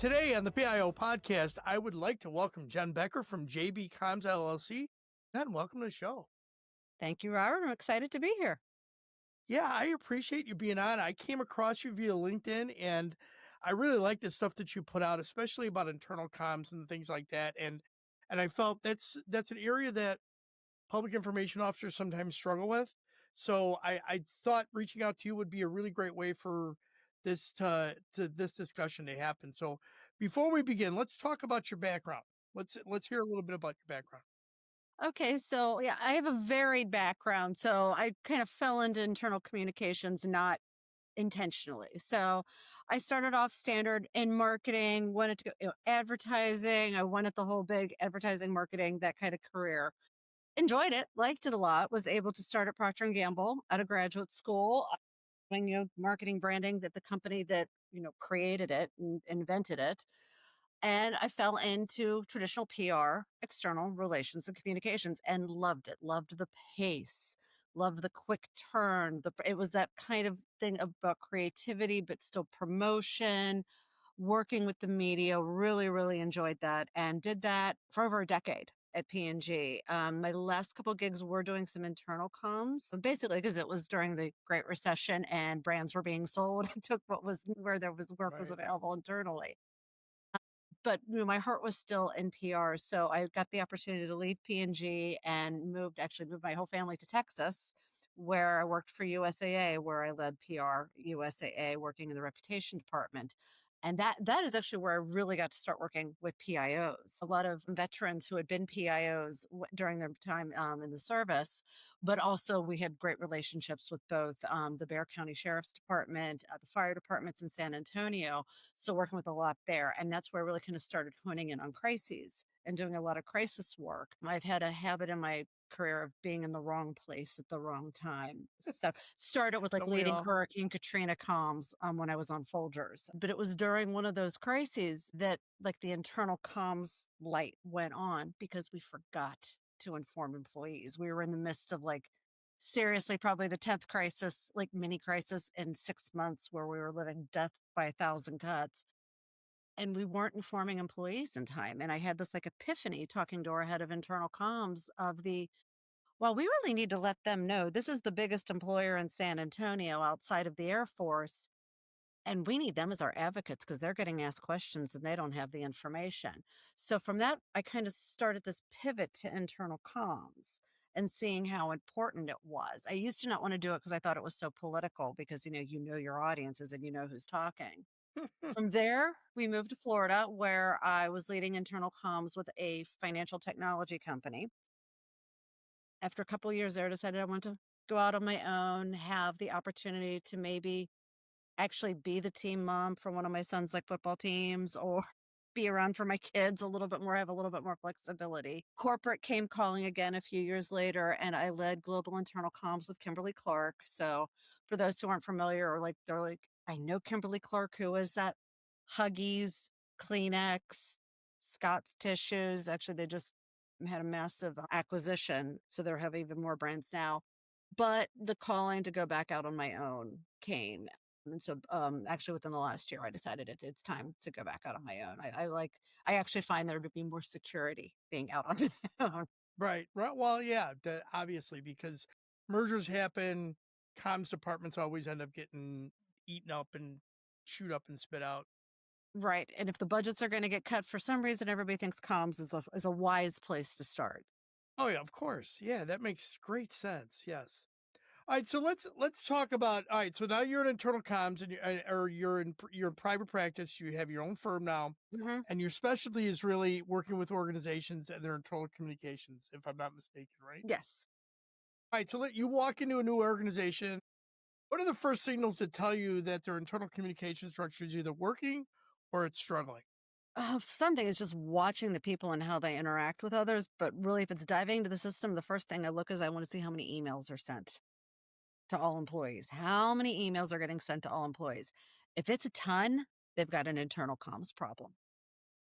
Today on the PIO podcast, I would like to welcome Jen Becker from JB Comms LLC. Jen, welcome to the show. Thank you, Robert. I'm excited to be here. Yeah, I appreciate you being on. I came across you via LinkedIn, and I really like the stuff that you put out, especially about internal comms and things like that. And I felt that's an area that public information officers sometimes struggle with. So I thought reaching out to you would be a really great way for this discussion to happen. So before we begin, let's talk about your background. Let's hear a little bit about your background. Okay, so yeah, I have a varied background. So I kind of fell into internal communications, not intentionally. So I started off standard in marketing, wanted to go advertising. I wanted the whole big advertising, marketing, that kind of career. Enjoyed it, liked it a lot. Was able to start at Procter and Gamble out of graduate school, doing marketing, branding, that the company that created it and invented it. And I fell into traditional PR, external relations and communications, and loved it. Loved the pace, loved the quick turn. It was that kind of thing about creativity, but still promotion, working with the media. Really, really enjoyed that and did that for over a decade at P&G. My last couple gigs were doing some internal comms, basically because it was during the Great Recession and brands were being sold and took what was where there was work was Right. available internally. But my heart was still in PR. So I got the opportunity to leave P&G and moved my whole family to Texas, where I worked for USAA, where I led PR USAA, working in the reputation department. And that is actually where I really got to start working with PIOs. A lot of veterans who had been PIOs during their time in the service, but also we had great relationships with both the Bear County Sheriff's Department, the fire departments in San Antonio. So working with a lot there. And that's where I really kind of started honing in on crises and doing a lot of crisis work. I've had a habit in my career of being in the wrong place at the wrong time. So started with like Don't we leading all? Hurricane Katrina comms when I was on Folgers. But it was during one of those crises that like the internal comms light went on because we forgot to inform employees. We were in the midst of like seriously probably the 10th crisis, like mini crisis in 6 months, where we were living death by 1,000 cuts, and we weren't informing employees in time. And I had this like epiphany talking to our head of internal comms of well, we really need to let them know this is the biggest employer in San Antonio outside of the Air Force, and we need them as our advocates because they're getting asked questions and they don't have the information. So from that, I kind of started this pivot to internal comms and seeing how important it was. I used to not want to do it because I thought it was so political because, you know your audiences and you know who's talking. From there, we moved to Florida, where I was leading internal comms with a financial technology company. After a couple of years there, I decided I wanted to go out on my own, have the opportunity to maybe actually be the team mom for one of my son's like football teams, or be around for my kids a little bit more, have a little bit more flexibility. Corporate came calling again a few years later, and I led global internal comms with Kimberly Clark. So for those who aren't familiar, or like they're like, I know Kimberly Clark. Who is that? Huggies, Kleenex, Scott's tissues. Actually, they just had a massive acquisition, so they have even more brands now. But the calling to go back out on my own came. And so, actually, within the last year, I decided it's time to go back out on my own. I actually find there to be more security being out on my own. Right. Right. Well, yeah, obviously, because mergers happen, comms departments always end up getting eaten up and chewed up and spit out. Right. And if the budgets are going to get cut for some reason, everybody thinks comms is a wise place to start. Oh yeah, of course. Yeah, that makes great sense. Yes. All right, so let's talk about. All right, so now you're in internal comms, and you're in private practice. You have your own firm now, Hmm. and your specialty is really working with organizations and their internal communications, if I'm not mistaken, right? Yes. All right, so let you walk into a new organization. What are the first signals that tell you that their internal communication structure is either working or it's struggling? Something is just watching the people and how they interact with others. But really, if it's diving into the system, the first thing I look is I want to see how many emails are sent to all employees. How many emails are getting sent to all employees? If it's a ton, they've got an internal comms problem.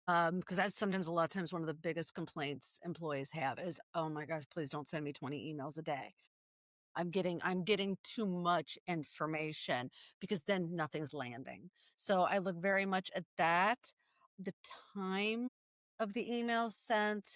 Because that's sometimes a lot of times one of the biggest complaints employees have is, oh my gosh, please don't send me 20 emails a day. I'm getting too much information, because then nothing's landing. So I look very much at that. the time of the emails sent,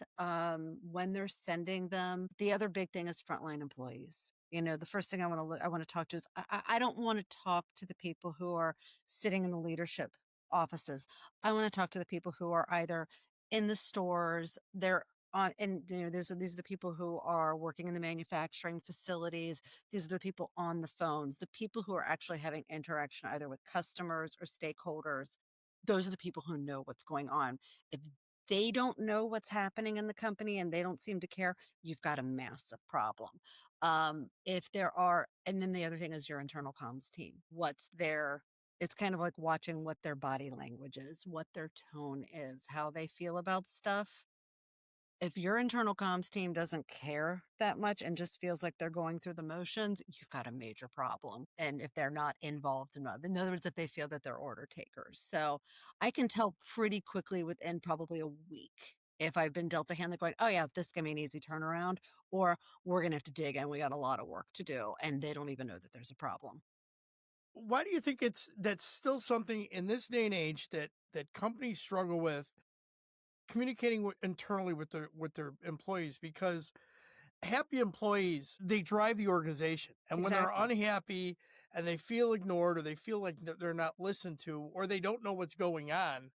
when they're sending them. The other big thing is frontline employees. The first thing I want to talk to is I don't want to talk to the people who are sitting in the leadership offices. I want to talk to the people who are either in the stores, they're on, and these are the people who are working in the manufacturing facilities. These are the people on the phones, the people who are actually having interaction either with customers or stakeholders. Those are the people who know what's going on. If they don't know what's happening in the company and they don't seem to care, you've got a massive problem. If there are, and then the other thing is your internal comms team. It's kind of like watching what their body language is, what their tone is, how they feel about stuff. If your internal comms team doesn't care that much and just feels like they're going through the motions, you've got a major problem. And if they're not involved in other words, if they feel that they're order takers. So I can tell pretty quickly within probably a week if I've been dealt a hand, like going, oh yeah, this is gonna be an easy turnaround, or we're gonna have to dig in. We got a lot of work to do. And they don't even know that there's a problem. Why do you think that's still something in this day and age that companies struggle with communicating internally with their employees? Because happy employees, they drive the organization, and when they're Exactly. unhappy and they feel ignored, or they feel like they're not listened to, or they don't know what's going on,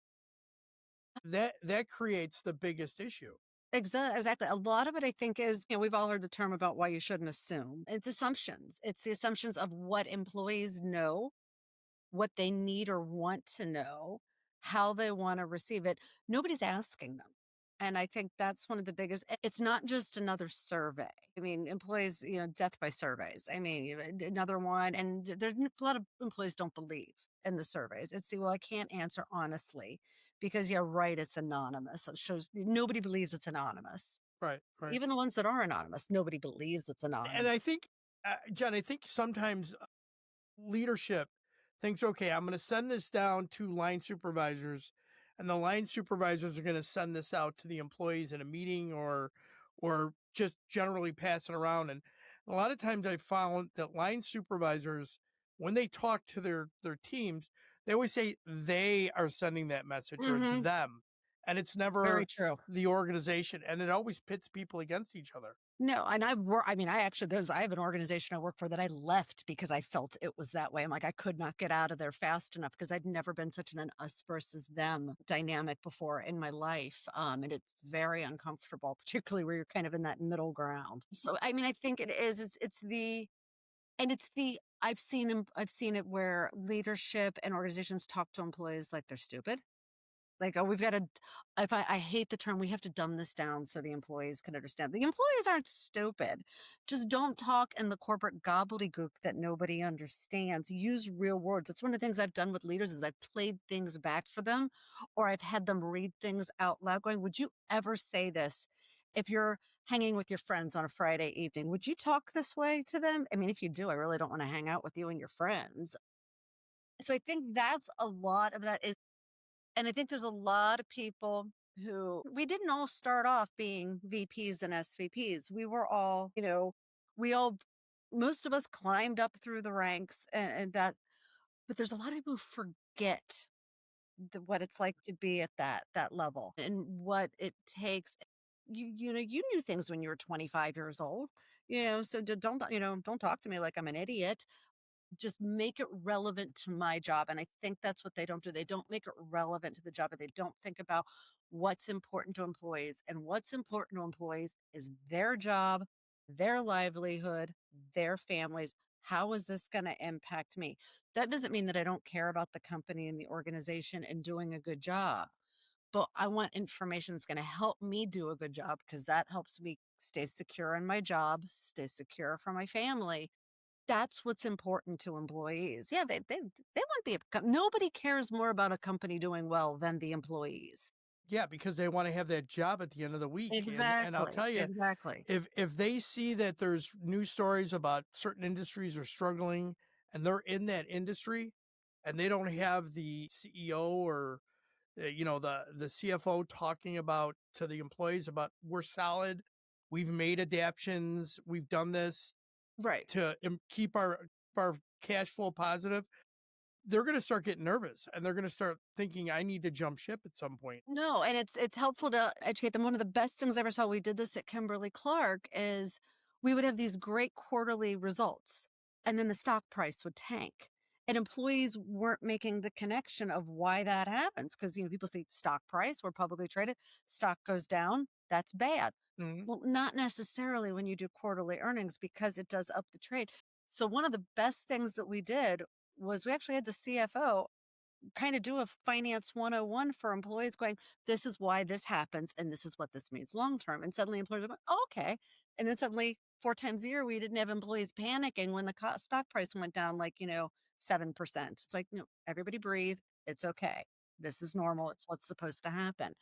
that creates the biggest issue. Exactly. A lot of it, I think, is, we've all heard the term about why you shouldn't assume. It's assumptions. It's the assumptions of what employees know, what they need or want to know, how they want to receive it. Nobody's asking them. And I think that's one of the biggest. It's not just another survey. I mean, employees, death by surveys. I mean, another one. And there's a lot of employees don't believe in the surveys. It's the, well, I can't answer honestly because, yeah, right, it's anonymous. It shows nobody believes it's anonymous. Right, right. Even the ones that are anonymous, nobody believes it's And I anonymous. think, John, I think sometimes leadership thinks, okay, I'm going to send this down to line supervisors, and the line supervisors are going to send this out to the employees in a meeting, or just generally pass it around. And a lot of times I found that line supervisors, when they talk to their teams, they always say they are sending that message, or it's Hmm. them, and it's Very never true. the organization, and it always pits people against each other. No, and I mean, I have an organization I work for that I left because I felt it was that way. I'm like, I could not get out of there fast enough because I'd never been such an us versus them dynamic before in my life. And it's very uncomfortable, particularly where you're kind of in that middle ground. So, I mean, I think it is, it's the, I've seen it where leadership and organizations talk to employees like they're stupid. Like, oh, we've got to, if I hate the term, we have to dumb this down so the employees can understand. The employees aren't stupid. Just don't talk in the corporate gobbledygook that nobody understands. Use real words. That's one of the things I've done with leaders is I've played things back for them, or I've had them read things out loud going, would you ever say this if you're hanging with your friends on a Friday evening? Would you talk this way to them? I mean, if you do, I really don't want to hang out with you and your friends. So I think that's a lot of that is, and I think there's a lot of people who we didn't all start off being VPs and SVPs. We were all, we all, most of us climbed up through the ranks and that, but there's a lot of people who forget what it's like to be at that level and what it takes. You knew things when you were 25 years old, so don't talk to me like I'm an idiot. Just make it relevant to my job. And I think that's what they don't do. They don't make it relevant to the job, and they don't think about what's important to employees. And what's important to employees is their job, their livelihood, their families. How is this going to impact me? That doesn't mean that I don't care about the company and the organization and doing a good job. But I want information that's going to help me do a good job because that helps me stay secure in my job, stay secure for my family. That's what's important to employees. Yeah, they want nobody cares more about a company doing well than the employees. Yeah, because they want to have that job at the end of the week. And I'll Exactly, tell you, exactly. if they see that there's news stories about certain industries are struggling, and they're in that industry, and they don't have the CEO, or the CFO talking about to the employees about, we're solid, we've made adaptions, we've done this Right. to keep our cash flow positive, they're going to start getting nervous and they're going to start thinking, I need to jump ship at some point. No, and it's helpful to educate them. One of the best things I ever saw, we did this at Kimberly Clark, is we would have these great quarterly results, and then the stock price would tank. And employees weren't making the connection of why that happens. Because people see stock price, we're publicly traded, stock goes down, that's bad. Mhm. Well, not necessarily when you do quarterly earnings because it does up the trade. So one of the best things that we did was we actually had the CFO kind of do a finance 101 for employees going, this is why this happens and this is what this means long term. And suddenly employees are going, oh, okay. And then suddenly 4 times a year, we didn't have employees panicking when the stock price went down like, 7%. It's like, no, everybody breathe. It's okay. This is normal. It's what's supposed to happen.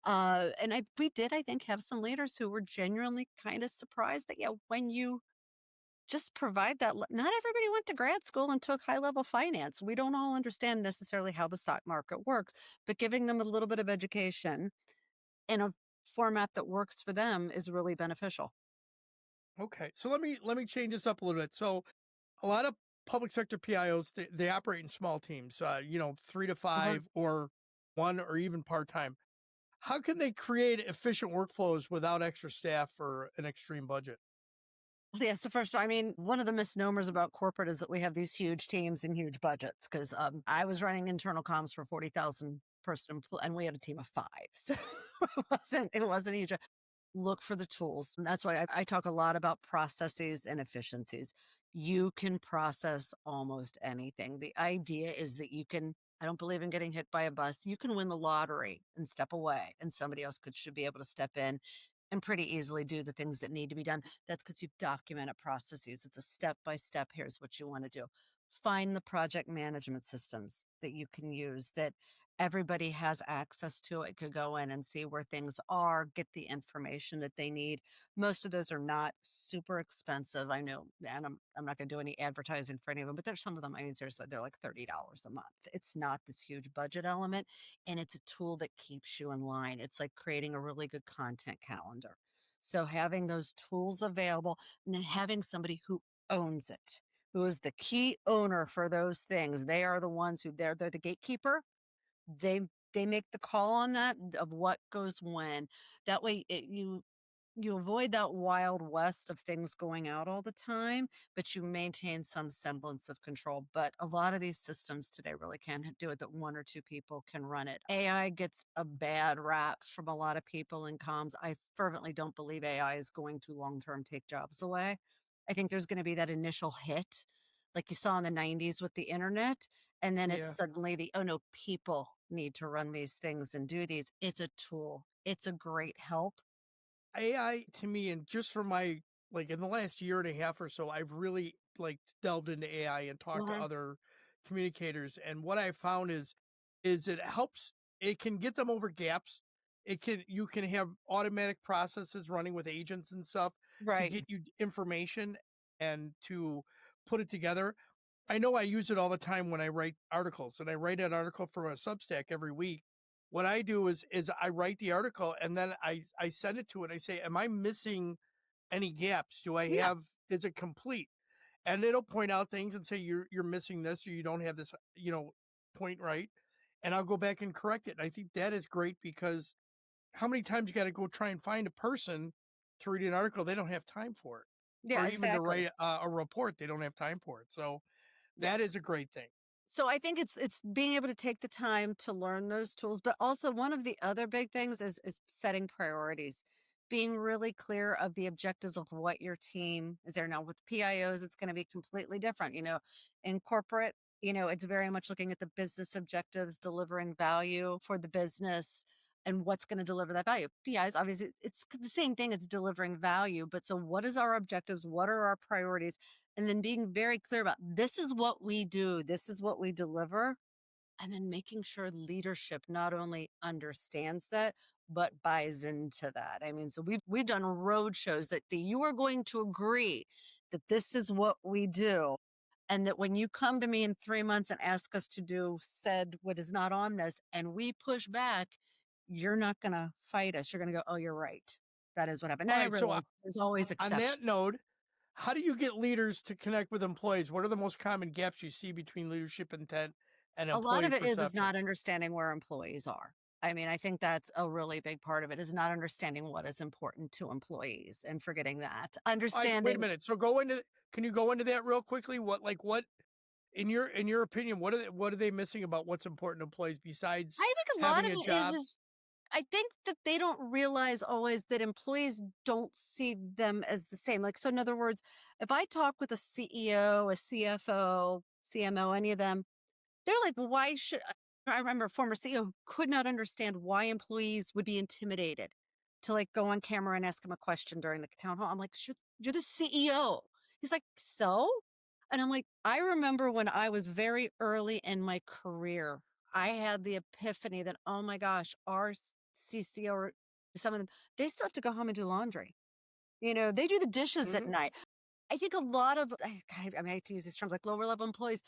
And we did, I think, have some leaders who were genuinely kind of surprised that, yeah, when you just provide that. Not everybody went to grad school and took high level finance. We don't all understand necessarily how the stock market works, but giving them a little bit of education in a format that works for them is really beneficial. Okay. So let me change this up a little bit. So a lot of public sector PIOs, they operate in small teams, 3 to 5 or one or even part-time. How can they create efficient workflows without extra staff or an extreme budget? Yeah, so first, I mean, one of the misnomers about corporate is that we have these huge teams and huge budgets. Because I was running internal comms for 40,000 person, and we had a team of five, so it wasn't huge. Look for the tools. And that's why I talk a lot about processes and efficiencies. You can process almost anything. The idea is that you can. I don't believe in getting hit by a bus. You can win the lottery and step away, and somebody else should be able to step in and pretty easily do the things that need to be done. That's because you've documented processes. It's a step by step. Here's what you want to do. Find the project management systems that you can use that everybody has access to. It could go in and see where things are, get the information that they need. Most of those are not super expensive. I know, and I'm not going to do any advertising for any of them, but there's some of them. I mean, seriously, they're like $30 a month. It's not this huge budget element, and it's a tool that keeps you in line. It's like creating a really good content calendar. So having those tools available and then having somebody who owns it, who is the key owner for those things. They are the ones who they're the gatekeeper. They make the call on that of what goes when. That way you avoid that wild west of things going out all the time, but you maintain some semblance of control. But a lot of these systems today really can do it that one or two people can run it. AI gets a bad rap from a lot of people in comms. I fervently don't believe AI is going to long term take jobs away. I think there's going to be that initial hit, like you saw in the 90s with the internet. And then it's Yeah. suddenly oh no, people need to run these things and do these. It's a tool, it's a great help. AI to me, and just from my like in the last year and a half or so, I've really like delved into AI and talked to Mhm. other communicators. And what I found is it helps, it can get them over gaps. You can have automatic processes running with agents and stuff to Right. get you information and to put it together. I know I use it all the time when I write articles, and I write an article for a Substack every week. What I do is I write the article and then I send it to it. I say, "Am I missing any gaps? Do I Yeah. have is it complete?" And it'll point out things and say you're missing this or you don't have this, point right. And I'll go back and correct it. And I think that is great because how many times you got to go try and find a person to read an article? They don't have time for it, or Yeah, even to exactly. write a report. They don't have time for it. So Yeah. that is a great thing. So I think it's being able to take the time to learn those tools, but also one of the other big things is setting priorities. Being really clear of the objectives of what your team is there. Now with PIOs, it's going to be completely different. In corporate, it's very much looking at the business objectives, delivering value for the business and what's going to deliver that value. PIs, obviously, it's the same thing, it's delivering value. But so what is our objectives? What are our priorities? And then being very clear about this is what we do, this is what we deliver, and then making sure leadership not only understands that but buys into that. I mean, so we've done road shows that you are going to agree that this is what we do, and that when you come to me in 3 months and ask us to do said what is not on this, and we push back, you're not going to fight us. You're going to go, oh, you're right. That is what happened. All And I right. So realize there's always on exceptions. that note, how do you get leaders to connect with employees? What are the most common gaps you see between leadership intent and A lot employee of it is perception. not understanding where employees are. I mean, I think that's a really big part of it is not understanding what is important to employees and forgetting that. Alright, wait a Understanding minute. So go into can you go into that real quickly? What in your opinion, what are they missing about what's important to employees besides I think a lot having of a it is job? is I think that they don't realize always that employees don't see them as the same. Like, so in other words, if I talk with a CEO, a CFO, CMO, any of them, they're like, "Well, why should" I remember a former CEO who could not understand why employees would be intimidated to, like, go on camera and ask him a question during the town hall. I'm like, You're the CEO." He's like, "So?" And I'm like, "I remember when I was very early in my career, I had the epiphany that, oh my gosh, our CCO or some of them, they still have to go home and do laundry. You know, they do the dishes at Mhm. night." I think a lot of I mean, I hate to use these terms like lower level employees,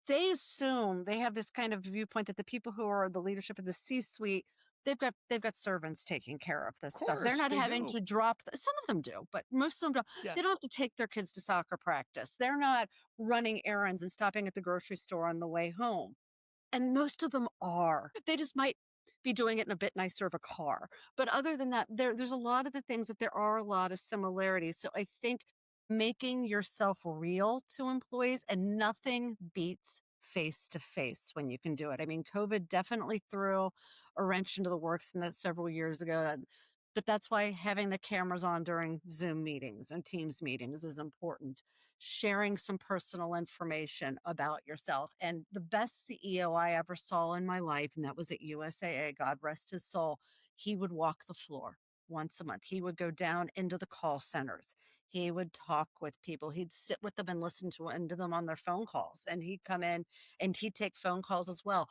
they assume they have this kind of viewpoint that the people who are the leadership of the C-suite, they've got servants taking care of this Of stuff. They're course, not they having do. to drop some of them do, but most of them don't. Yeah. They don't have to take their kids to soccer practice. They're not running errands and stopping at the grocery store on the way home. And most of them are. They just might be doing it in a bit nicer of a car. But other than that, there's a lot of the things that there are a lot of similarities. So I think making yourself real to employees and nothing beats face to face when you can do it. I mean, COVID definitely threw a wrench into the works in that several years ago. But that's why having the cameras on during Zoom meetings and Teams meetings is important. Sharing some personal information about yourself. And the best CEO I ever saw in my life, and that was at USAA, God rest his soul, he would walk the floor once a month. He would go down into the call centers. He would talk with people. He'd sit with them and listen to them on their phone calls. And he'd come in and he'd take phone calls as well.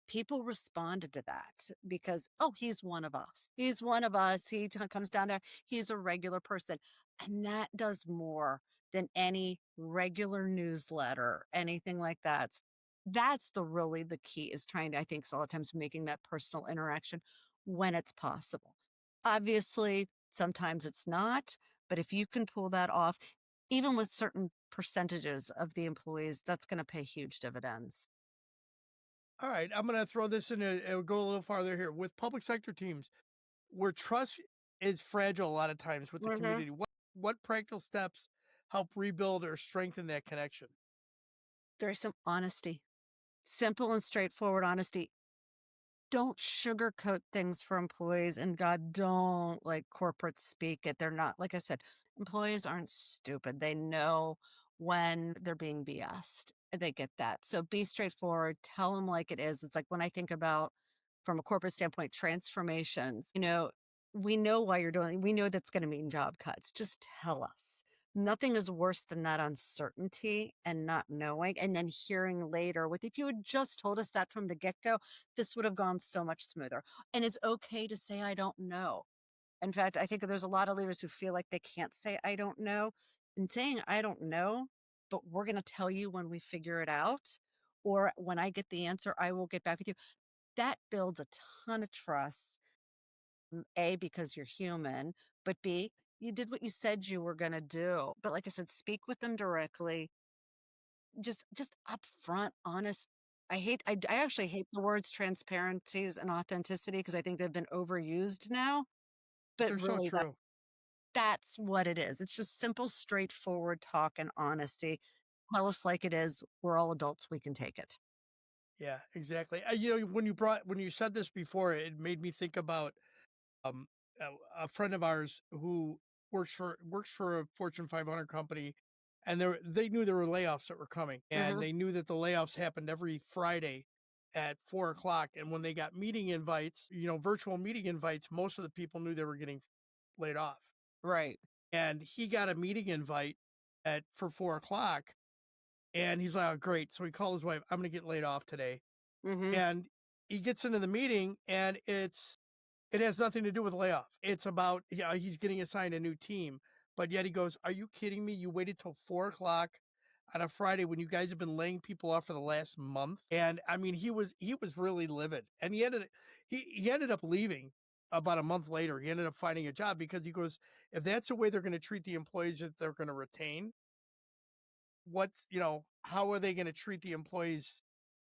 People responded to that because, oh, he's one of us. He's one of us. Comes down there. He's a regular person. And that does more than any regular newsletter, anything like that. That's the key is trying to, I think, so a lot of times making that personal interaction when it's possible. Obviously, sometimes it's not, but if you can pull that off, even with certain percentages of the employees, that's going to pay huge dividends. Alright, I'm gonna throw this in go a little farther here. With public sector teams, where trust is fragile a lot of times with the Mhm. community, what practical steps help rebuild or strengthen that connection? There's some honesty, simple and straightforward honesty. Don't sugarcoat things for employees, and God, don't like corporate speak it. They're not, like I said, employees aren't stupid. They know when they're being BS'd. They get that. So be straightforward, tell them like it is. It's like when I think about from a corporate standpoint, transformations, we know why you're doing we know that's going to mean job cuts. Just tell us. Nothing is worse than that uncertainty and not knowing, and then hearing later with if you had just told us that from the get-go, this would have gone so much smoother. And it's okay to say, I don't know. In fact, I think there's a lot of leaders who feel like they can't say, I don't know. And saying, I don't know, but we're going to tell you when we figure it out, or when I get the answer, I will get back with you. That builds a ton of trust. A, because you're human, but B, you did what you said you were going to do. But like I said, speak with them directly, just upfront, honest. I actually hate the words transparencies and authenticity because I think they've been overused now, but They're so really true. that's what it is. It's just simple, straightforward talk and honesty. Tell us like it is. We're all adults. We can take it. Yeah, exactly. When you said this before, it made me think about um, a friend of ours who works for a Fortune 500 company, and they knew there were layoffs that were coming, and Mhm. they knew that the layoffs happened every Friday at 4 o'clock. And when they got meeting invites, virtual meeting invites, most of the people knew they were getting laid off. Right. And he got a meeting invite at for 4 o'clock, and he's like, "Oh, great!" So he called his wife. "I'm going to get laid off today." Mhm. And he gets into the meeting, and it has nothing to do with layoff. It's about, yeah, he's getting assigned a new team. But yet he goes, "Are you kidding me? You waited till 4 o'clock on a Friday when you guys have been laying people off for the last month." And I mean, he was really livid. And he ended up leaving about a month later. He ended up finding a job because he goes, if that's the way they're going to treat the employees that they're going to retain, how are they going to treat the employees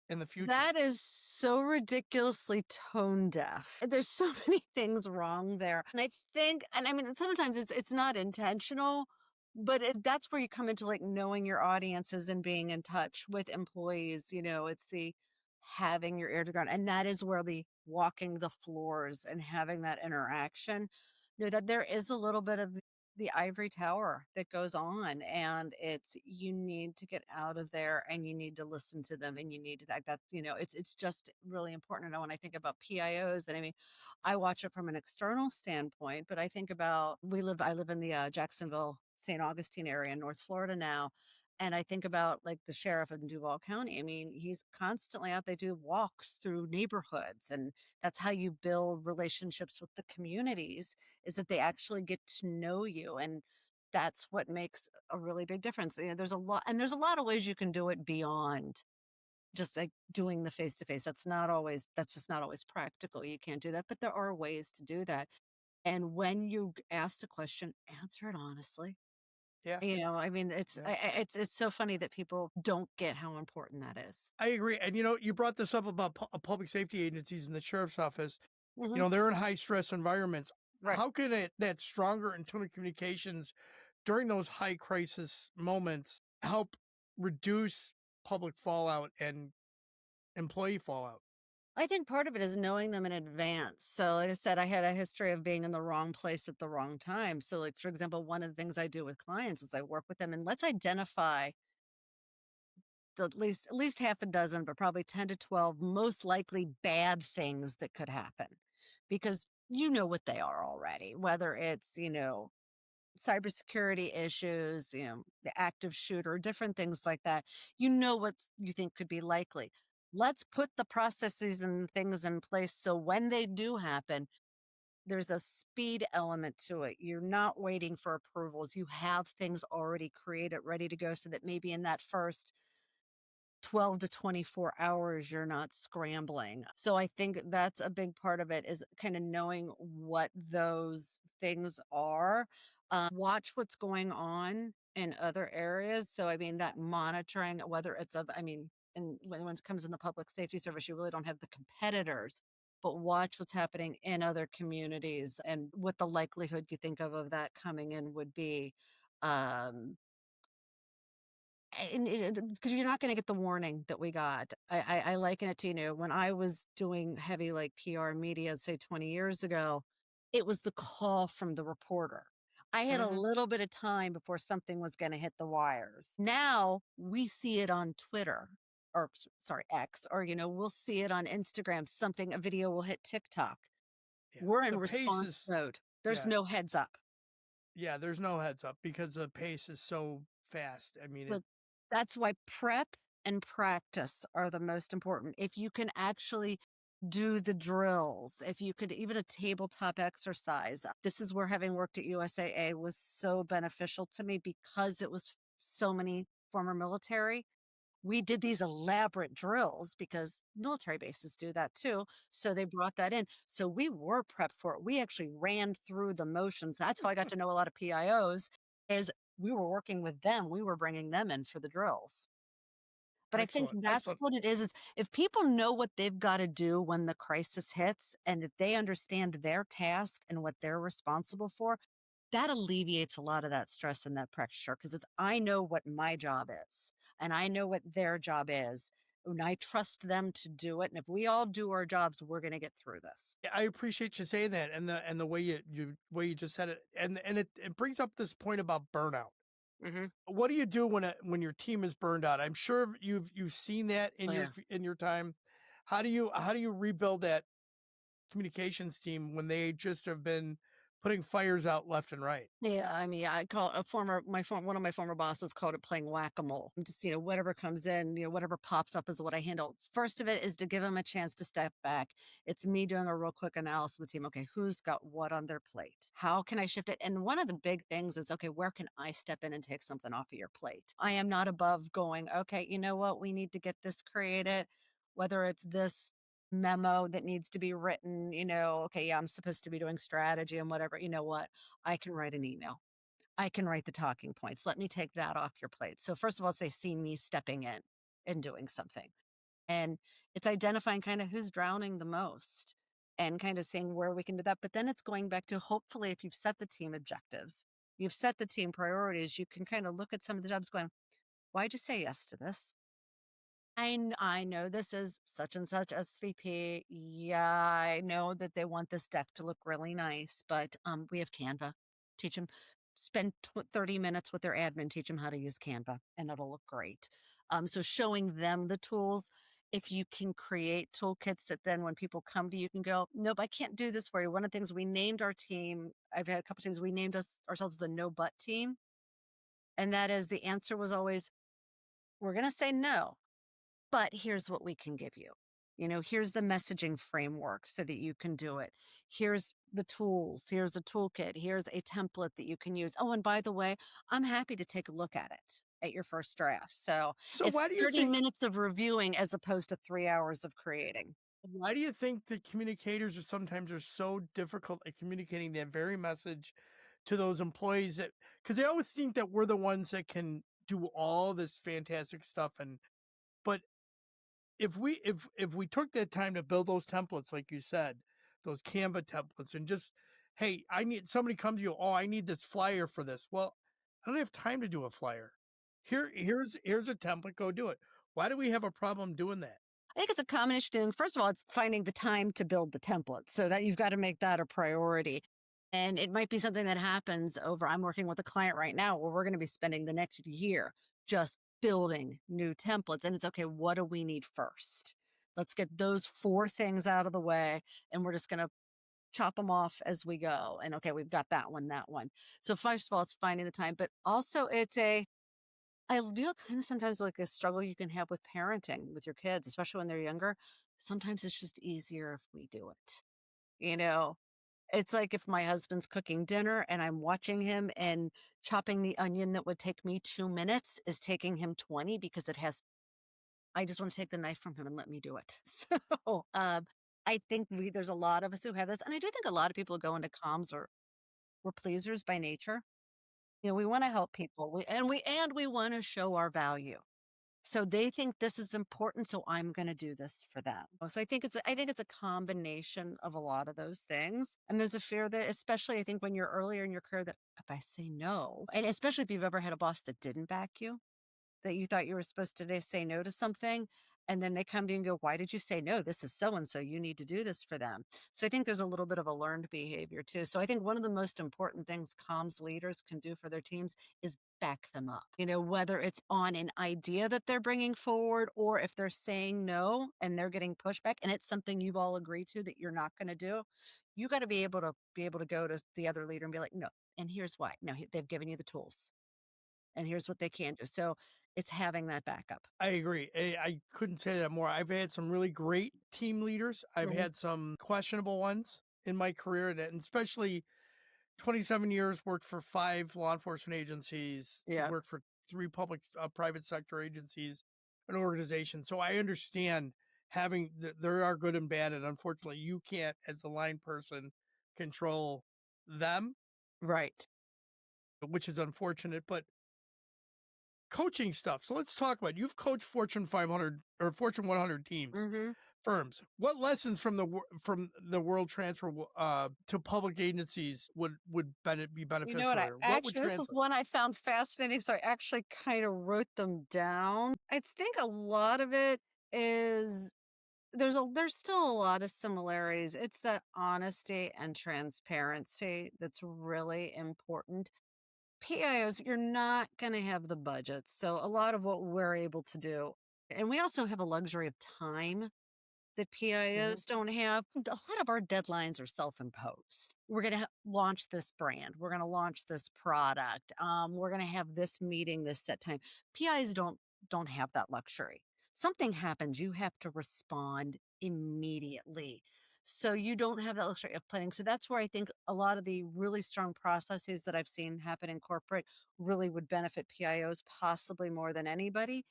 in the future. That is so ridiculously tone deaf. There's so many things wrong there. And I think, and I mean, sometimes it's not intentional, but that's where you come into like knowing your audiences and being in touch with employees. It's the having your ear to the ground. And that is where the walking the floors and having that interaction, that there is a little bit of the ivory tower that goes on, and it's you need to get out of there and you need to listen to them and you need to it's just really important to know. When I think about PIOs, and I mean, I watch it from an external standpoint, but I think about I live in the Jacksonville St. Augustine area in North Florida now, and I think about like the sheriff in Duval County. I mean, he's constantly out. They do walks through neighborhoods, and that's how you build relationships with the communities, is that they actually get to know you. And that's what makes a really big difference. There's a lot of ways you can do it beyond just like doing the face to face. That's just not always practical. You can't do that, but there are ways to do that. And when you ask a question, answer it honestly. Yeah, I mean, yeah. it's so funny that people don't get how important that is. I agree, and, you brought this up about public safety agencies and the sheriff's office. Mhm. They're in high stress environments. Right. How can that stronger internal communications during those high crisis moments help reduce public fallout and employee fallout? I think part of it is knowing them in advance. So, like I said, I had a history of being in the wrong place at the wrong time. So, like, for example, one of the things I do with clients is I work with them and let's identify at least half a dozen, but probably 10 to 12 most likely bad things that could happen. Because you know what they are already, whether it's, cybersecurity issues, the active shooter, different things like that. You know what you think could be likely. Let's put the processes and things in place so when they do happen, there's a speed element to it. You're not waiting for approvals. You have things already created, ready to go, so that maybe in that first 12 to 24 hours, you're not scrambling. So I think that's a big part of it, is kind of knowing what those things are. Watch what's going on in other areas. So, I mean, that monitoring, whether it's of, I mean, and when it comes in the public safety service, you really don't have the competitors, but watch what's happening in other communities and what the likelihood you think of that coming in would be. Um, because you're not gonna get the warning that we got. I liken it to, when I was doing heavy, like, PR media, say, 20 years ago, it was the call from the reporter. I had a Mhm. little bit of time before something was gonna hit the wires. Now, we see it on Twitter, or sorry, X, or, we'll see it on Instagram, a video will hit TikTok. Yeah. We're in The pace response is mode. There's yeah. no heads up. Yeah, there's no heads up because the pace is so fast. I mean, Look, that's why prep and practice are the most important. If you can actually do the drills, if you could even a tabletop exercise. This is where having worked at USAA was so beneficial to me because it was so many former military. We did these elaborate drills because military bases do that too. So they brought that in. So we were prepped for it. We actually ran through the motions. That's how I got to know a lot of PIOs, is we were working with them. We were bringing them in for the drills. But I think excellent, that's excellent. what it is if people know what they've gotta do when the crisis hits and that they understand their task and what they're responsible for, that alleviates a lot of that stress and that pressure, because it's, I know what my job is, and I know what their job is, and I trust them to do it, and if we all do our jobs, we're gonna get through this. Yeah, I appreciate you saying that, and the way you just said it, and it brings up this point about burnout. Mhm. What do you do when your team is burned out? I'm sure you've seen that Oh, yeah. in your time. How do you rebuild that communications team when they just have been putting fires out left and right? Yeah, I mean, I call a former my form one of my former bosses called it playing whack-a-mole. Just, whatever comes in, whatever pops up is what I handle. First of it is to give them a chance to step back. It's me doing a real quick analysis of the team. Okay, who's got what on their plate? How can I shift it? And one of the big things is, okay, where can I step in and take something off of your plate? I am not above going, okay, you know what? We need to get this created, whether it's this memo that needs to be written, okay, yeah, I'm supposed to be doing strategy and whatever. You know what? I can write an email. I can write the talking points. Let me take that off your plate. So first of all, they see me stepping in and doing something. And it's identifying kind of who's drowning the most and kind of seeing where we can do that. But then it's going back to, hopefully, if you've set the team objectives, you've set the team priorities, you can kind of look at some of the jobs going, why'd you say yes to this? I know this is such and such SVP. Yeah, I know that they want this deck to look really nice, but we have Canva. Teach them, spend 30 minutes with their admin, teach them how to use Canva, and it'll look great. So showing them the tools. If you can create toolkits that then when people come to you can go, nope, I can't do this for you. One of the things we named our team, I've had a couple times we named ourselves the no but team. And that is the answer was always, we're gonna say no, but here's what we can give you. Here's the messaging framework so that you can do it. Here's the tools. Here's a toolkit. Here's a template that you can use. Oh, and by the way, I'm happy to take a look at it at your first draft. So So it's why do you 30 think minutes of reviewing as opposed to 3 hours of creating. why do you think the communicators are so difficult at communicating that very message to those employees that because they always think that we're the ones that can do all this fantastic stuff and but if we took that time to build those templates like you said, those Canva templates and just hey, I need somebody comes to you, oh, I need this flyer for this. Well, I don't have time to do a flyer. Here's a template, go do it. Why do we have a problem doing that? I think it's a combination thing. First of all, it's finding the time to build the template so that you've got to make that a priority. And it might be something that happens over. I'm working with a client right now where we're going to be spending the next year just building new templates. And it's okay, what do we need first? Let's get those four things out of the way. And we're just going to chop them off as we go. And okay, we've got that one, that one. So, first of all, it's finding the time, but also I feel kind of sometimes like a struggle you can have with parenting with your kids, especially when they're younger. Sometimes it's just easier if we do it. You know, it's like if my husband's cooking dinner and I'm watching him and chopping the onion that would take me 2 minutes is taking him 20 because I just want to take the knife from him and let me do it. So, I think there's a lot of us who have this. And I do think a lot of people go into comms or we're pleasers by nature. We want to help people. We want to show our value. So they think this is important, so I'm gonna do this for them. So I think it's a combination of a lot of those things. And there's a fear that, especially I think when you're earlier in your career, that if I say no, and especially if you've ever had a boss that didn't back you, that you thought you were supposed to say no to something, and then they come to you and go, "Why did you say no? This is so and so. You need to do this for them." So I think there's a little bit of a learned behavior too. So I think one of the most important things comms leaders can do for their teams is back them up. Whether it's on an idea that they're bringing forward or if they're saying no and they're getting pushback and it's something you've all agreed to that you're not going to do, you got to be able to go to the other leader and be like, "No, and here's why. No, they've given you the tools and here's what they can do." So it's having that backup. I agree. I couldn't say that more. I've had some really great team leaders. I've Mhm. had some questionable ones in my career, and especially 27 years, worked for 5 law enforcement agencies, Yeah. worked for 3 private sector agencies, an organization. So I understand there are good and bad, and unfortunately, you can't, as the line person, control them, Right. which is unfortunate. But coaching stuff. So let's talk about you've coached Fortune 500 or Fortune 100 teams, Mhm. firms. What lessons from from the world transfer to public agencies be You know what? beneficial I here? What would actually this is translate? one I found fascinating, so I actually kind of wrote them down. I think a lot of it is there's still a lot of similarities. It's that honesty and transparency that's really important. PIOs, you're not going to have the budgets. So a lot of what we're able to do, and we also have a luxury of time that Mhm. PIOs don't have. A lot of our deadlines are self-imposed. We're going to launch this brand. We're going to launch this product. We're going to have this meeting this set time. PIs don't have that luxury. Something happens, you have to respond immediately. So you don't have that luxury of planning. So that's where I think a lot of the really strong processes that I've seen happen in corporate really would benefit PIOs possibly more than anybody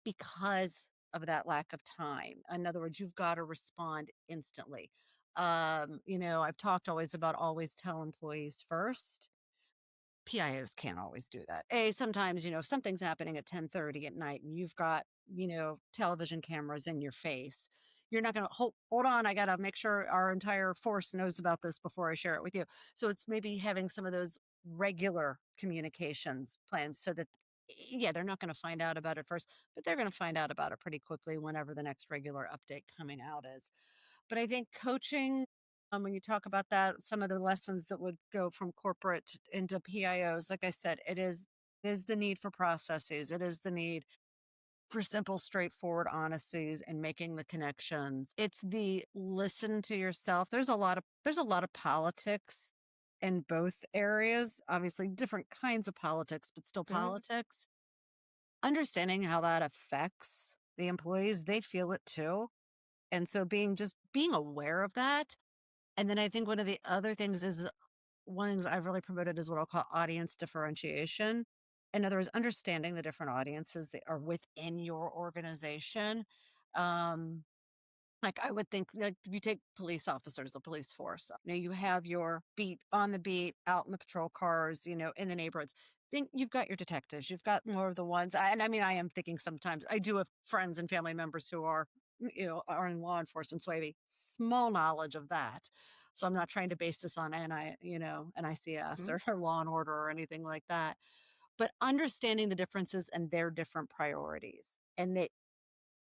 because of that lack of time. In other words, you've got to respond instantly. I've talked always about always tell employees first. PIOs can't always do that. Sometimes, if something's happening at 10:30 at night and you've got, television cameras in your face, you're not going to hold on. I got to make sure our entire force knows about this before I share it with you. So it's maybe having some of those regular communications plans so that, yeah, they're not going to find out about it first, but they're going to find out about it pretty quickly whenever the next regular update coming out is. But I think coaching, when you talk about that, some of the lessons that would go from corporate into PIOs, like I said, it is the need for processes. It is the need for simple, straightforward honesties and making the connections. It's the listen to yourself. There's a lot of politics in both areas. Obviously, different kinds of politics, but still Mhm. politics. Understanding how that affects the employees, they feel it too. And so being aware of that. And then I think one of the other things is one of the things I've really promoted is what I'll call audience differentiation. In other words, understanding the different audiences that are within your organization. Um, like I would think, like if you take police officers, the police force, you have your beat on the beat, out in the patrol cars, in the neighborhoods. Think you've got your detectives, you've got more of the ones, and I mean, I am thinking sometimes I do have friends and family members who are in law enforcement, so I have a small knowledge of that. So I'm not trying to base this on NICS Mhm. or Law and Order or anything like that. But understanding the differences and their different priorities, and that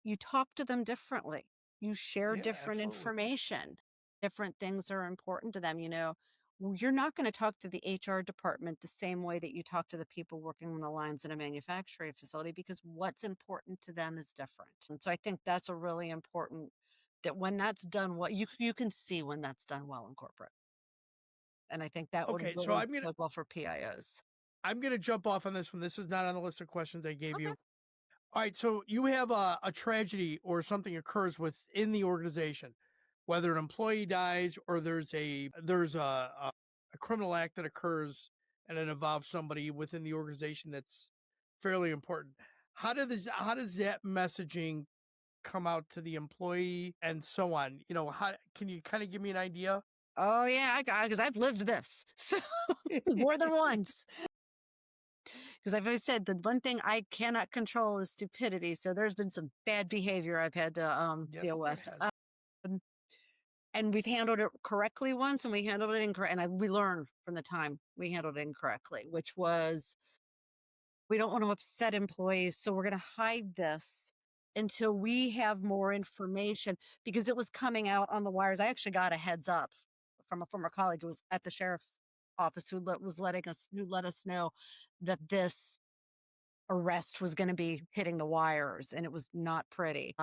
you talk to them differently. You share Yeah, different absolutely. information. Different things are important to them. You're not going to talk to the HR department the same way that you talk to the people working on the lines in a manufacturing facility because what's important to them is different. And so I think that's a really important that when that's done well, you can see when that's done well in corporate. And I think that would Okay, so really bode well for PIOs. I'm gonna jump off on this one. This is not on the list of questions I gave Okay. you. All right, so you have a tragedy or something occurs within the organization, whether an employee dies or there's a criminal act that occurs and it involves somebody within the organization that's fairly important. How does that messaging come out to the employee and so on? How can you kind of give me an idea? Oh yeah, I got because I've lived this. So more than once. Because I've always said the one thing I cannot control is stupidity. So there's been some bad behavior I've had to Yes, deal there with. has. And we've handled it correctly once and we handled it incorrect. And we learned from the time we handled it incorrectly, which was we don't want to upset employees. So we're going to hide this until we have more information because it was coming out on the wires. I actually got a heads up from a former colleague who was at the sheriff's office who let us know that this arrest was gonna be hitting the wires, and it was not pretty.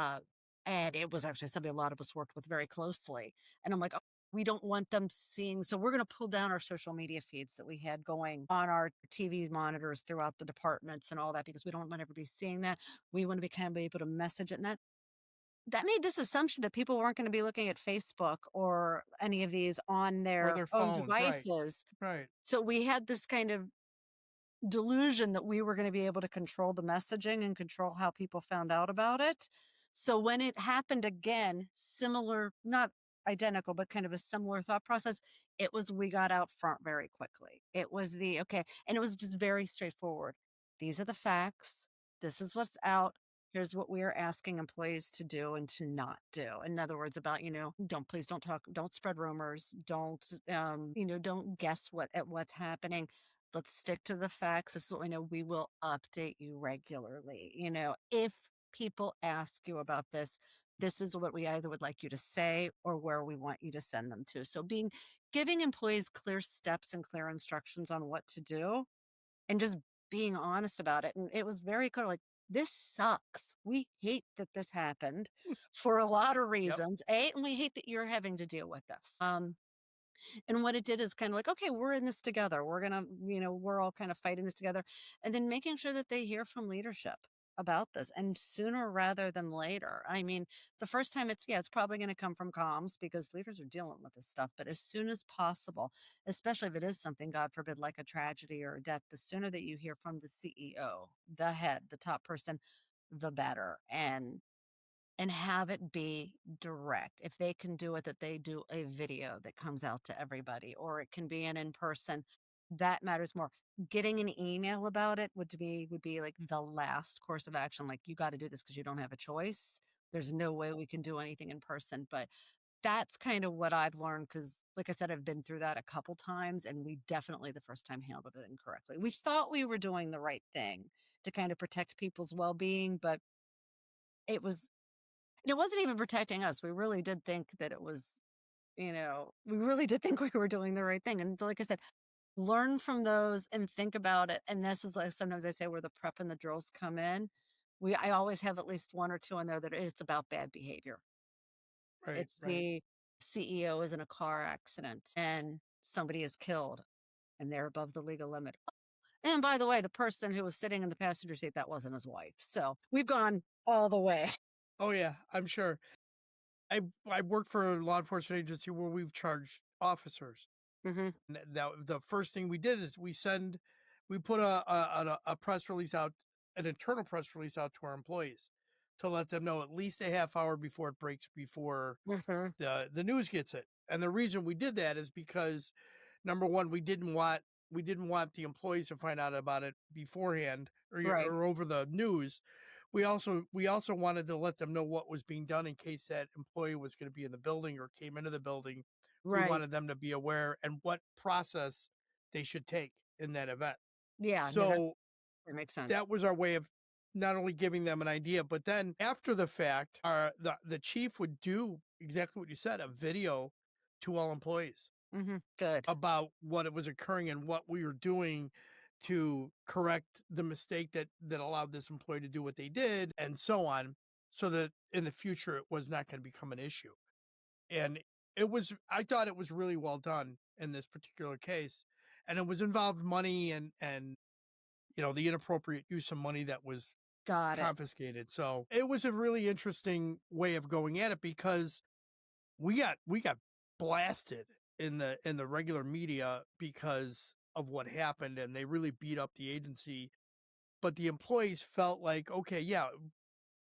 And it was actually somebody a lot of us worked with very closely. And I'm like, "Oh, we don't want them seeing," so we're gonna pull down our social media feeds that we had going on our TV monitors throughout the departments and all that because we don't want everybody seeing that. We want to be kind of be able to message it. And that made this assumption that people weren't gonna be looking at Facebook or any of these on Or their their own phones, right? devices. Right. So we had this kind of delusion that we were going to be able to control the messaging and control how people found out about it. So when it happened again, similar, not identical, but kind of a similar thought process, it was we got out front very quickly. It was okay. And it was just very straightforward. These are the facts. This is what's out. Here's what we are asking employees to do and to not do. In other words, about, please don't talk, don't spread rumors, don't guess what's happening. Let's stick to the facts. This is what we know. We will update you regularly. If people ask you about this, this is what we either would like you to say or where we want you to send them to. So giving employees clear steps and clear instructions on what to do and just being honest about it. And it was very clear, like, this sucks. We hate that this happened for a lot of Yep. reasons. And we hate that you're having to deal with this. And what it did is kind of like, okay, we're in this together. We're all kind of fighting this together. And then making sure that they hear from leadership about this and sooner rather than later. I mean, the first time it's probably going to come from comms because leaders are dealing with this stuff. But as soon as possible, especially if it is something, God forbid, like a tragedy or a death, the sooner that you hear from the CEO, the head, the top person, the better. And have it be direct. If they can do it, that they do a video that comes out to everybody, or it can be an in person. That matters more. Getting an email about it would be like the last course of action. Like, you got to do this because you don't have a choice. There's no way we can do anything in person. But that's kind of what I've learned because, like I said, I've been through that a couple times, and we definitely the first time handled it incorrectly. We thought we were doing the right thing to kind of protect people's well being, but it was, and it wasn't even protecting us. We really did think that it was, we really did think we were doing the right thing. And like I said, learn from those and think about it. And this is like sometimes I say where the prep and the drills come in. I always have at least one or two in there that it's about bad behavior. Right, It's right. the CEO is in a car accident and somebody is killed and they're above the legal limit. And by the way, the person who was sitting in the passenger seat, that wasn't his wife. So we've gone all the way. Oh yeah, I'm sure. I worked for a law enforcement agency where we've charged officers. Hmm. And the first thing we did is we put a press release out, an internal press release out to our employees to let them know at least a half hour before it breaks, before Hmm. the news gets it. And the reason we did that is because number one, we didn't want the employees to find out about it beforehand Right. or over the news. We also wanted to let them know what was being done in case that employee was going to be in the building or came into the building. We Right. wanted them to be aware and what process they should take in that event. Yeah. No, that, So that makes sense. that was our way of not only giving them an idea, but then after the fact, the chief would do exactly what you said, a video to all employees Good. about what it was occurring and what we were doing to correct the mistake that allowed this employee to do what they did and so on, so that in the future it was not going to become an issue. And I thought it was really well done in this particular case, and it was involved money and the inappropriate use of money that was Got it. confiscated. So it was a really interesting way of going at it because we got blasted in the regular media because of what happened, and they really beat up the agency. But the employees felt like, okay, yeah,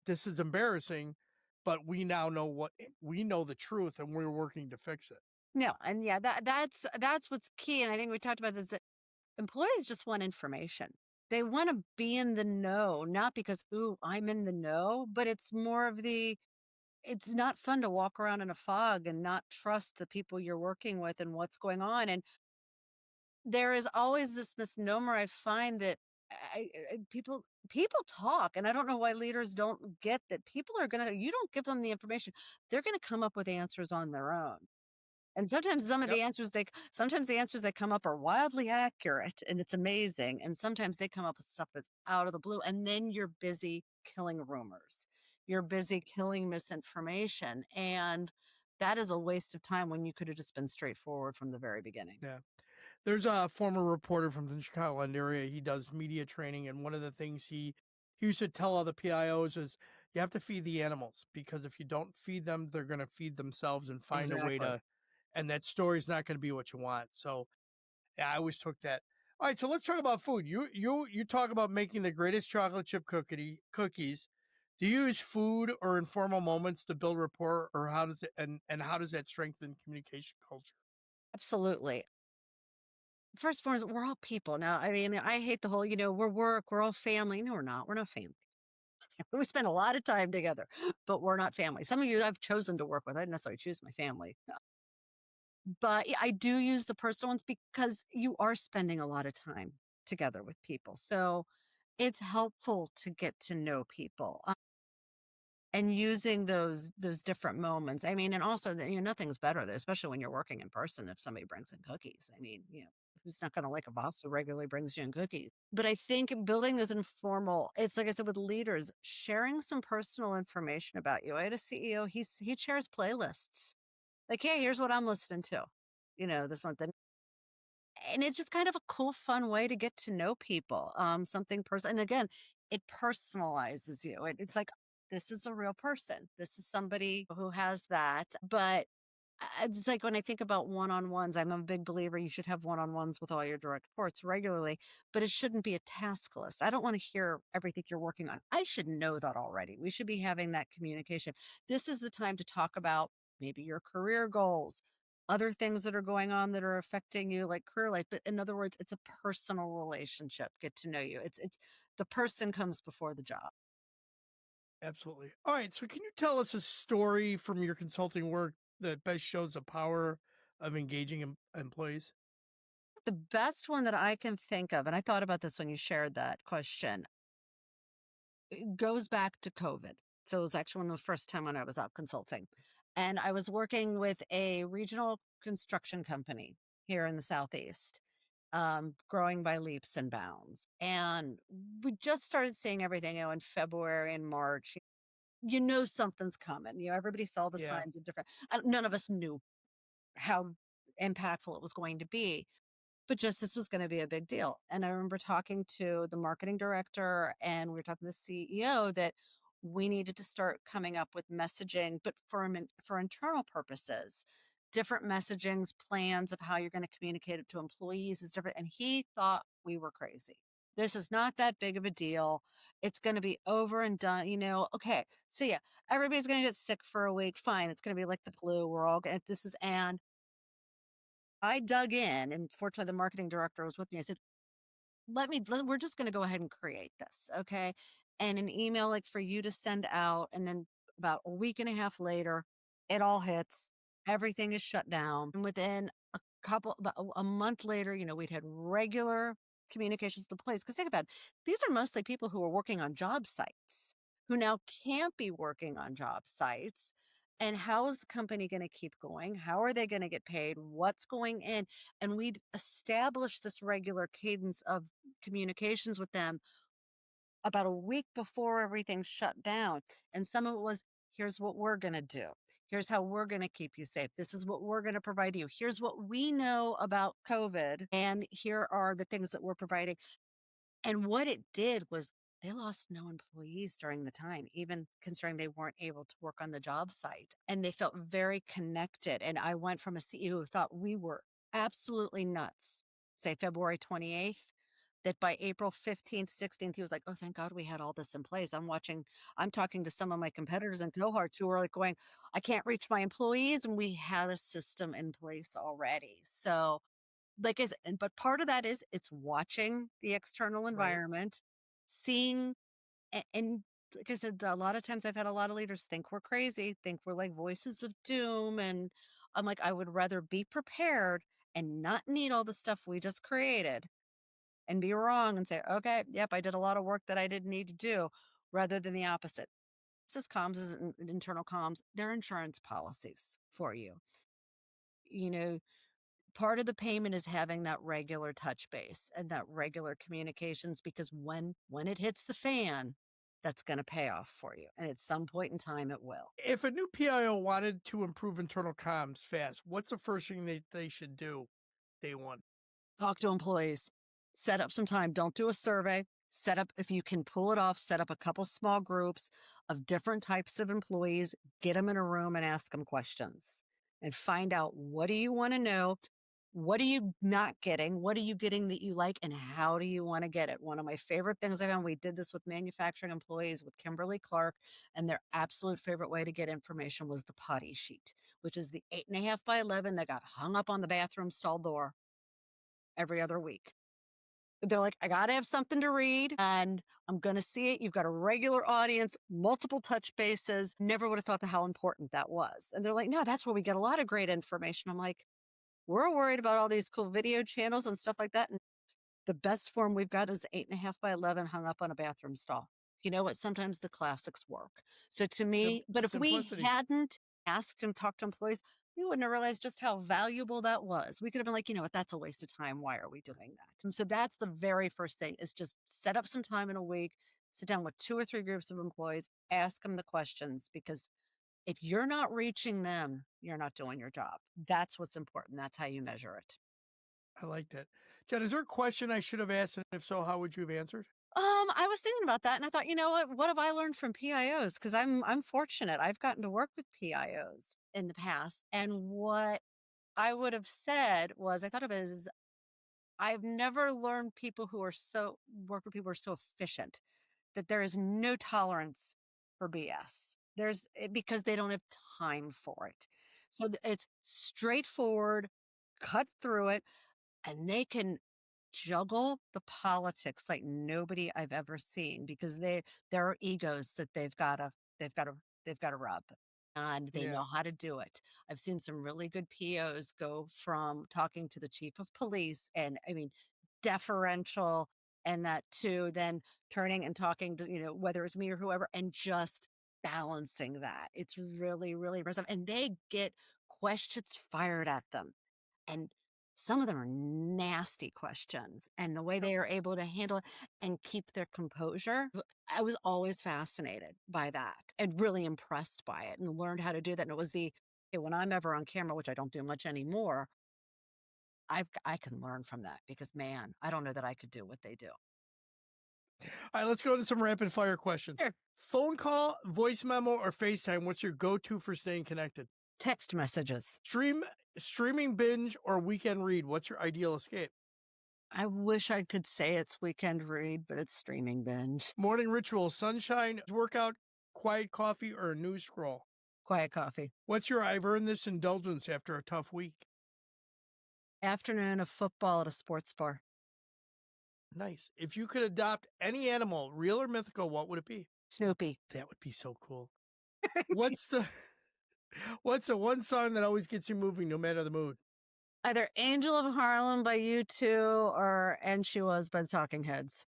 this is embarrassing, but we now know we know the truth, and we're working to fix it. No, and yeah, that's what's key. And I think we talked about this. That employees just want information. They want to be in the know, not because, ooh, I'm in the know, but it's more of the, it's not fun to walk around in a fog and not trust the people you're working with and what's going on. And there is always this misnomer I find that people talk, and I don't know why leaders don't get that people are gonna, you don't give them the information, they're gonna come up with answers on their own. And Yep. sometimes the answers that come up are wildly accurate and it's amazing. And sometimes they come up with stuff that's out of the blue. And then you're busy killing rumors. You're busy killing misinformation. And that is a waste of time when you could have just been straightforward from the very beginning. Yeah. There's a former reporter from the Chicagoland area. He does media training, and one of the things he used to tell all the PIOs is you have to feed the animals because if you don't feed them, they're going to feed themselves and find a way Exactly. to. And that story's not going to be what you want. So yeah, I always took that. All right, so let's talk about food. You talk about making the greatest chocolate chip cookies. Do you use food or informal moments to build rapport, or how does it and how does that strengthen communication culture? Absolutely. First and foremost, we're all people. Now, I mean, I hate the whole, we're work, we're all family. No, we're not. We're not family. We spend a lot of time together, but we're not family. Some of you I've chosen to work with. I didn't necessarily choose my family. But yeah, I do use the personal ones because you are spending a lot of time together with people. So it's helpful to get to know people, and using those different moments. I mean, and also that, nothing's better, especially when you're working in person, if somebody brings in cookies. I mean, who's not going to like a boss who regularly brings you in cookies? But I think building those informal, it's like I said with leaders, sharing some personal information about you. I had a CEO, he shares playlists. Like, hey, here's what I'm listening to. This one, and it's just kind of a cool, fun way to get to know people. Something person, and again, it personalizes you. It's like this is a real person. This is somebody who has that. But it's like when I think about one-on-ones, I'm a big believer you should have one-on-ones with all your direct reports regularly, but it shouldn't be a task list. I don't want to hear everything you're working on. I should know that already. We should be having that communication. This is the time to talk about maybe your career goals, other things that are going on that are affecting you, like career life. But in other words, it's a personal relationship. Get to know you. It's the person comes before the job. Absolutely. All right. So, can you tell us a story from your consulting work that best shows the power of engaging employees? The best one that I can think of, and I thought about this when you shared that question, it goes back to COVID. So it was actually one of the first time when I was out consulting. And I was working with a regional construction company here in the Southeast, growing by leaps and bounds. And we just started seeing everything, in February and March. Something's coming. Everybody saw the Yeah. signs of different, none of us knew how impactful it was going to be. But just this was gonna be a big deal, and I remember talking to the marketing director, and we were talking to the CEO that we needed to start coming up with messaging, but for internal purposes. Different messagings, plans of how you're gonna communicate it to employees is different, and he thought we were crazy. "This is not that big of a deal. It's gonna be over and done," "Okay, so yeah, everybody's gonna get sick for a week, fine, it's gonna be like the flu, we're all gonna this is" and I dug in, and fortunately, the marketing director was with me. I said, we're just going to go ahead and create this. Okay. And an email like for you to send out. And then about a week and a half later, it all hits. Everything is shut down. And within about a month later, we'd had regular communications to place. Because think about it, these are mostly people who are working on job sites who now can't be working on job sites. And how is the company going to keep going? How are they going to get paid? What's going in? And we'd established this regular cadence of communications with them about a week before everything shut down. And some of it was, here's what we're going to do. Here's how we're going to keep you safe. This is what we're going to provide you. Here's what we know about COVID. And here are the things that we're providing. And what it did was they lost no employees during the time, even considering they weren't able to work on the job site. And they felt very connected. And I went from a CEO who thought we were absolutely nuts, say February 28th, that by April 15th, 16th, he was like, oh, thank God we had all this in place. I'm talking to some of my competitors and cohorts who are like going, I can't reach my employees. And we had a system in place already. So like I said, but part of that is it's watching the external Right. environment, seeing and like I said, a lot of times I've had a lot of leaders think we're crazy, think we're like voices of doom. And I'm like, I would rather be prepared and not need all the stuff we just created and be wrong and say, okay, yep, I did a lot of work that I didn't need to do, rather than the opposite. This is comms, this is internal comms, they're insurance policies for you. You know, part of the payment is having that regular touch base and that regular communications, because when it hits the fan, that's going to pay off for you, and at some point in time it will. If a new PIO wanted to improve internal comms fast, what's the first thing they should do day one? Talk to employees. Set up some time. Don't do a survey. Set up, if you can pull it off, set up a couple small groups of different types of employees, get them in a room and ask them questions and find out, what do you want to know? What are you not getting? What are you getting that you like? And how do you want to get it? One of my favorite things I found, we did this with manufacturing employees with Kimberly Clark, and their absolute favorite way to get information was the potty sheet, which is the 8.5 by 11 that got hung up on the bathroom stall door every other week. They're like, I got to have something to read and I'm going to see it. You've got a regular audience, multiple touch bases. Never would have thought how important that was. And they're like, no, that's where we get a lot of great information. I'm like, we're worried about all these cool video channels and stuff like that. And the best form we've got is 8.5 by 11 hung up on a bathroom stall. You know what? Sometimes the classics work. So to me, but if we Simplicity. hadn't asked and talked to employees, we wouldn't have realized just how valuable that was. We could have been like, you know what, that's a waste of time. Why are we doing that? And so that's the very first thing, is just set up some time in a week, sit down with 2 or 3 groups of employees, ask them the questions, because if you're not reaching them, you're not doing your job. That's what's important. That's how you measure it. I like that. Jen, is there a question I should have asked? And if so, how would you have answered? I was thinking about that and I thought, you know what? What have I learned from PIOs? Because I'm fortunate. I've gotten to work with PIOs in the past. And what I would have said was, I thought of it as, I've never learned people who are so work with people who are so efficient that there is no tolerance for BS. Because they don't have time for it. So it's straightforward, cut through it, and they can juggle the politics like nobody I've ever seen because there are egos that they've got to they've got to rub, and they Yeah. know how to do it. I've seen some really good POs go from talking to the chief of police and I mean deferential and that to then turning and talking to, whether it's me or whoever and just balancing that. It's really, really impressive. And they get questions fired at them. And some of them are nasty questions. And the way they are able to handle it and keep their composure, I was always fascinated by that and really impressed by it and learned how to do that. And it was when I'm ever on camera, which I don't do much anymore, I can learn from that because man, I don't know that I could do what they do. All right, let's go to some rapid fire questions. Sure. Phone call, voice memo, or FaceTime? What's your go-to for staying connected? Text messages. Streaming binge or weekend read? What's your ideal escape? I wish I could say it's weekend read, but it's streaming binge. Morning ritual, sunshine, workout, quiet coffee, or a news scroll? Quiet coffee. What's your I've earned this indulgence after a tough week? Afternoon of football at a sports bar. Nice. If you could adopt any animal, real or mythical, what would it be? Snoopy. That would be so cool. What's the What's the one song that always gets you moving no matter the mood? Either Angel of Harlem by U2 or And She Was by the Talking Heads.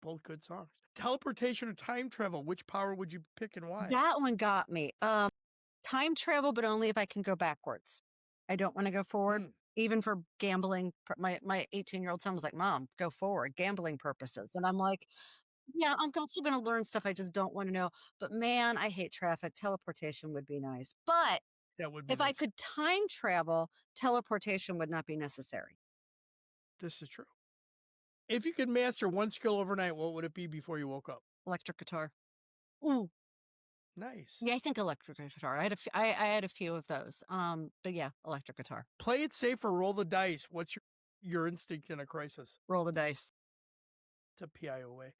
Both good songs. Teleportation or time travel, which power would you pick and why? That one got me. Time travel, but only if I can go backwards. I don't want to go forward, even for gambling. My 18-year-old son was like, "Mom, go forward, gambling purposes." And I'm like, yeah, I'm still going to learn stuff I just don't want to know. But man, I hate traffic. Teleportation would be nice. But That would be if I nice. could time travel, teleportation would not be necessary. This is true. If you could master one skill overnight, what would it be before you woke up? Electric guitar. Ooh, Nice. yeah, I think electric guitar. I had a few of those. But yeah, electric guitar. Play it safe or roll the dice. What's your instinct in a crisis? Roll the dice. It's a PIO way.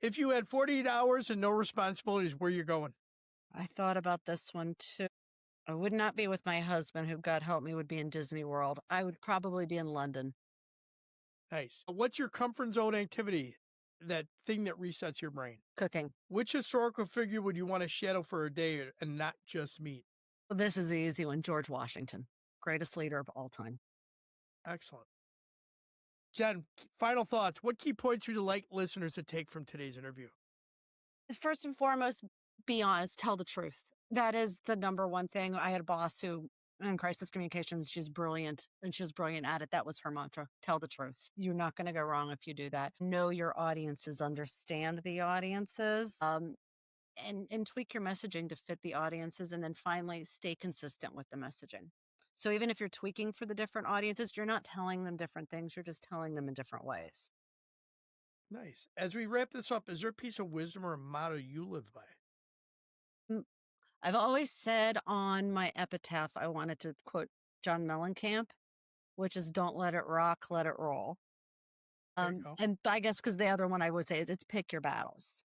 If you had 48 hours and no responsibilities, where you going? I thought about this one too. I would not be with my husband, who, God help me, would be in Disney World. I would probably be in London. Nice. What's your comfort zone activity? That thing that resets your brain. Cooking. Which historical figure would you want to shadow for a day and not just meet? Well, this is the easy one. George Washington, greatest leader of all time. Excellent. Jen, final thoughts. What key points would you like listeners to take from today's interview? First and foremost, be honest, tell the truth. That is the number one thing. I had a boss who, in crisis communications, she's brilliant and she was brilliant at it. That was her mantra. Tell the truth. You're not going to go wrong if you do that. Know your audiences, understand the audiences, and tweak your messaging to fit the audiences. And then finally, stay consistent with the messaging. So even if you're tweaking for the different audiences, you're not telling them different things. You're just telling them in different ways. Nice. As we wrap this up, is there a piece of wisdom or a motto you live by? I've always said on my epitaph, I wanted to quote John Mellencamp, which is "Don't let it rock, let it roll." There you go. And I guess because the other one I would say is it's pick your battles.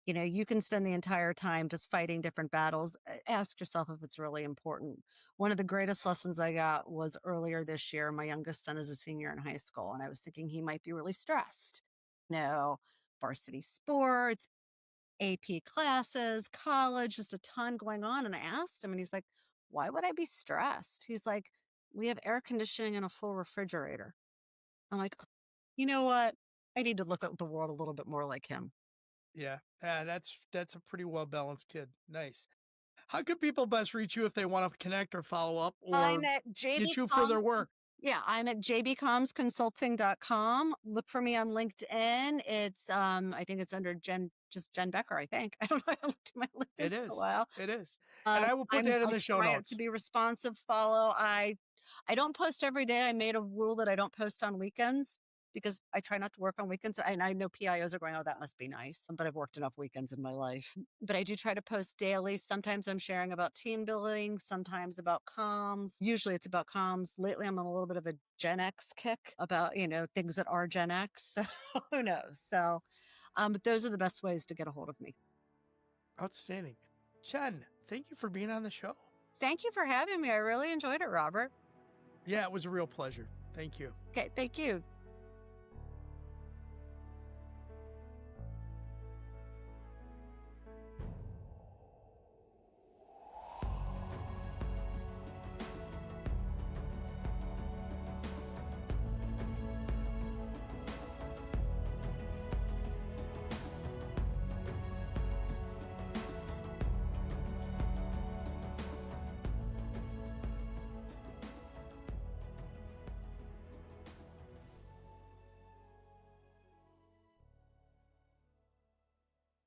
You can spend the entire time just fighting different battles. Ask yourself if it's really important. One of the greatest lessons I got was earlier this year. My youngest son is a senior in high school, and I was thinking he might be really stressed. No, varsity sports, AP classes, college, just a ton going on. And I asked him, and he's like, "Why would I be stressed?" He's like, "We have air conditioning and a full refrigerator." I'm like, you know what? I need to look at the world a little bit more like him. Yeah. That's a pretty well balanced kid. Nice. How can people best reach you if they want to connect or follow up I'm or at get you JBCom. further work? Yeah, I'm at jbcomsconsulting.com. Look for me on LinkedIn. It's I think it's under Jen Becker, I think. I don't know. I haven't looked at my LinkedIn It for a is. while. It is. And I will put that in I the show try to notes. be responsive, follow. I don't post every day. I made a rule that I don't post on weekends because I try not to work on weekends. And I know PIOs are going, "Oh, that must be nice." But I've worked enough weekends in my life. But I do try to post daily. Sometimes I'm sharing about team building, sometimes about comms. Usually it's about comms. Lately, I'm on a little bit of a Gen X kick about, things that are Gen X. So who knows? So, but those are the best ways to get a hold of me. Outstanding. Jen, thank you for being on the show. Thank you for having me. I really enjoyed it, Robert. Yeah, it was a real pleasure. Thank you. Okay, thank you.